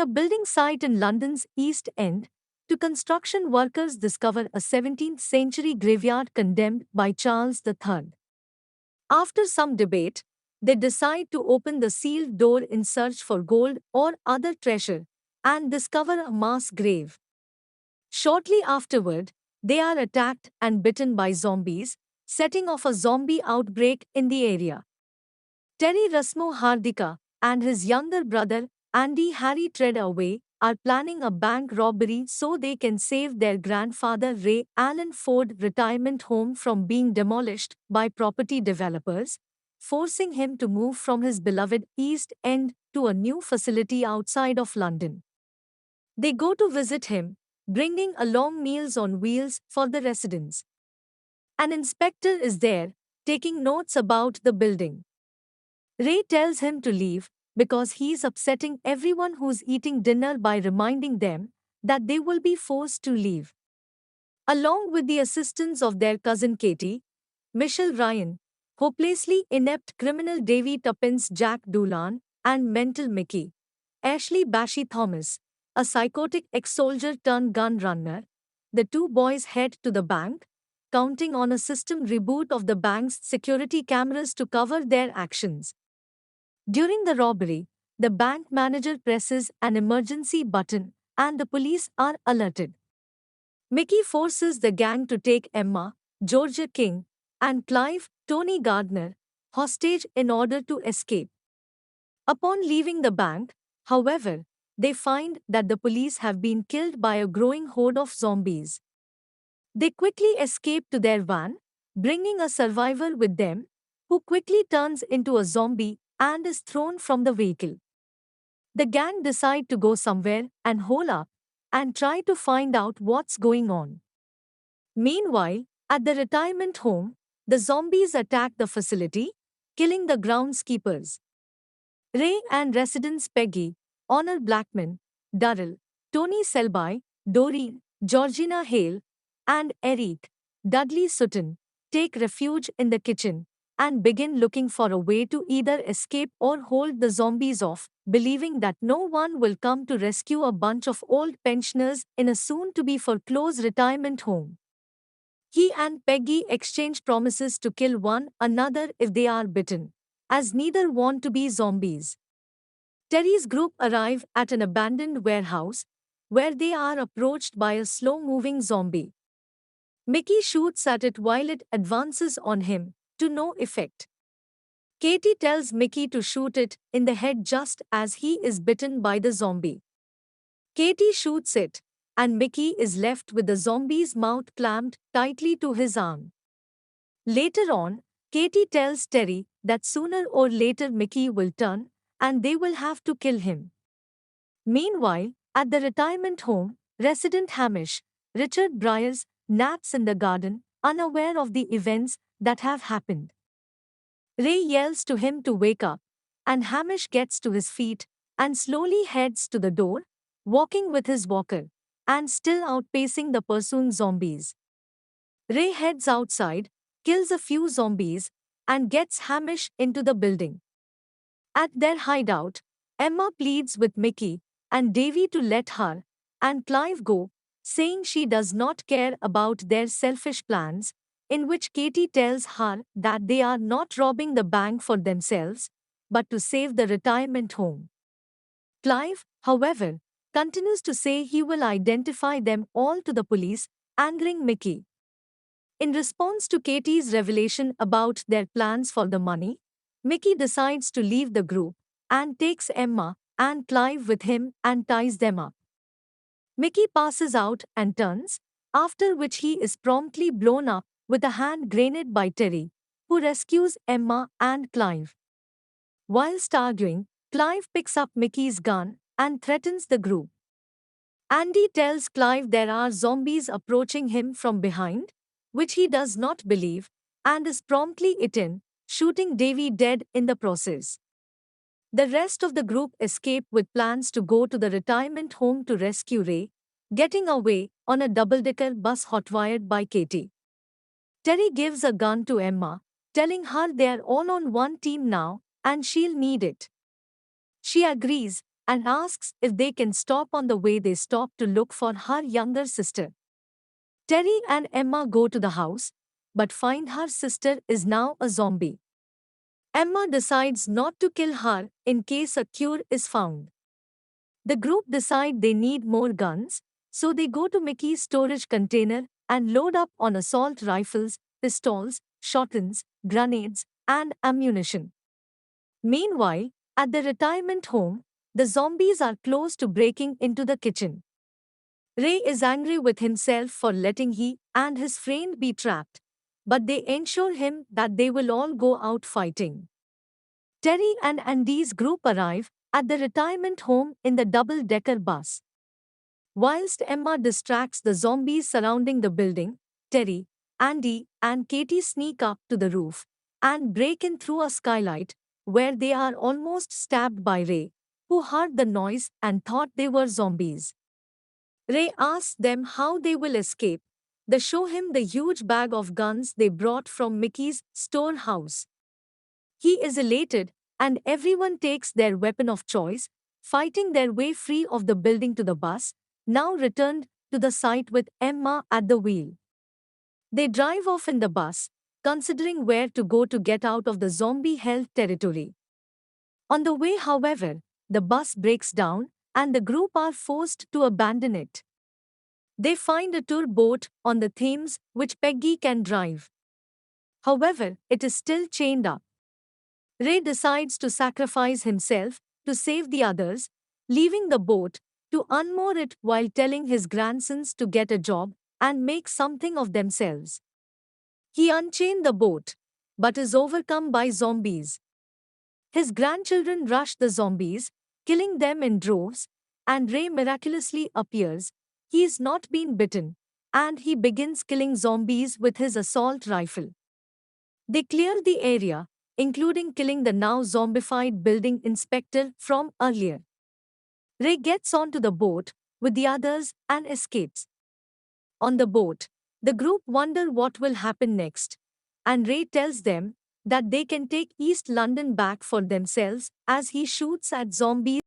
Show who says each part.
Speaker 1: a building site in London's East End, two construction workers discover a 17th century graveyard condemned by Charles III. After some debate, they decide to open the sealed door in search for gold or other treasure and discover a mass grave. Shortly afterward, they are attacked and bitten by zombies, setting off a zombie outbreak in the area. Terry Rasmo Hardika and his younger brother, Andy Harry Treadaway, are planning a bank robbery so they can save their grandfather Ray Allen Ford retirement home from being demolished by property developers, forcing him to move from his beloved East End to a new facility outside of London. They go to visit him, bringing along Meals on Wheels for the residents. An inspector is there, taking notes about the building. Ray tells him to leave because he's upsetting everyone who's eating dinner by reminding them that they will be forced to leave. Along with the assistance of their cousin Katie, Michelle Ryan, hopelessly inept criminal Davy Tuppence Jack Doolan, and mental Mickey, Ashley Bashy Thomas, a psychotic ex-soldier turned gun runner, the two boys head to the bank, counting on a system reboot of the bank's security cameras to cover their actions. During the robbery, the bank manager presses an emergency button and the police are alerted. Mickey forces the gang to take Emma, Georgia King, and Clive, Tony Gardner, hostage in order to escape. Upon leaving the bank, however, they find that the police have been killed by a growing horde of zombies. They quickly escape to their van, bringing a survivor with them, who quickly turns into a zombie and is thrown from the vehicle. The gang decide to go somewhere and hole up and try to find out what's going on. Meanwhile, at the retirement home, the zombies attack the facility, killing the groundskeepers. Ray and residents Peggy, Honor Blackman, Durrell, Tony Selby, Doreen, Georgina Hale, and Eric, Dudley Sutton, take refuge in the kitchen and begin looking for a way to either escape or hold the zombies off, believing that no one will come to rescue a bunch of old pensioners in a soon-to-be foreclosed retirement home. He and Peggy exchange promises to kill one another if they are bitten, as neither want to be zombies. Terry's group arrive at an abandoned warehouse, where they are approached by a slow-moving zombie. Mickey shoots at it while it advances on him, to no effect. Katie tells Mickey to shoot it in the head just as he is bitten by the zombie. Katie shoots it, and Mickey is left with the zombie's mouth clamped tightly to his arm. Later on, Katie tells Terry that sooner or later Mickey will turn, and they will have to kill him. Meanwhile, at the retirement home, resident Hamish, Richard Briers, naps in the garden, unaware of the events that have happened. Ray yells to him to wake up, and Hamish gets to his feet and slowly heads to the door, walking with his walker, and still outpacing the pursuing zombies. Ray heads outside, kills a few zombies, and gets Hamish into the building. At their hideout, Emma pleads with Mickey and Davy to let her and Clive go, saying she does not care about their selfish plans, in which Katie tells her that they are not robbing the bank for themselves, but to save the retirement home. Clive, however, continues to say he will identify them all to the police, angering Mickey. In response to Katie's revelation about their plans for the money, Mickey decides to leave the group and takes Emma and Clive with him and ties them up. Mickey passes out and turns, after which he is promptly blown up with a hand grenade by Terry, who rescues Emma and Clive. Whilst arguing, Clive picks up Mickey's gun and threatens the group. Andy tells Clive there are zombies approaching him from behind, which he does not believe, and is promptly eaten, shooting Davy dead in the process. The rest of the group escape with plans to go to the retirement home to rescue Ray, getting away on a double-decker bus hotwired by Katie. Terry gives a gun to Emma, telling her they're all on one team now and she'll need it. She agrees, and asks if they can stop. On the way, they stop to look for her younger sister. Terry and Emma go to the house, but find her sister is now a zombie. Emma decides not to kill her in case a cure is found. The group decide they need more guns, so they go to Mickey's storage container and load up on assault rifles, pistols, shotguns, grenades, and ammunition. Meanwhile, at the retirement home, the zombies are close to breaking into the kitchen. Ray is angry with himself for letting he and his friend be trapped, but they ensure him that they will all go out fighting. Terry and Andy's group arrive at the retirement home in the double-decker bus. Whilst Emma distracts the zombies surrounding the building, Terry, Andy, and Katie sneak up to the roof and break in through a skylight, where they are almost stabbed by Ray, who heard the noise and thought they were zombies. Ray asks them how they will escape. They show him the huge bag of guns they brought from Mickey's storehouse. He is elated, and everyone takes their weapon of choice, fighting their way free of the building to the bus, now returned to the site with Emma at the wheel. They drive off in the bus, considering where to go to get out of the zombie-held territory. On the way, however, the bus breaks down, and the group are forced to abandon it. They find a tour boat on the Thames which Peggy can drive. However, it is still chained up. Ray decides to sacrifice himself to save the others, leaving the boat to unmoor it while telling his grandsons to get a job and make something of themselves. He unchained the boat, but is overcome by zombies. His grandchildren rush the zombies, killing them in droves, and Ray miraculously appears. He is not been bitten, and he begins killing zombies with his assault rifle. They clear the area, including killing the now zombified building inspector from earlier. Ray gets onto the boat with the others and escapes. On the boat, the group wonder what will happen next, and Ray tells them that they can take East London back for themselves as he shoots at zombies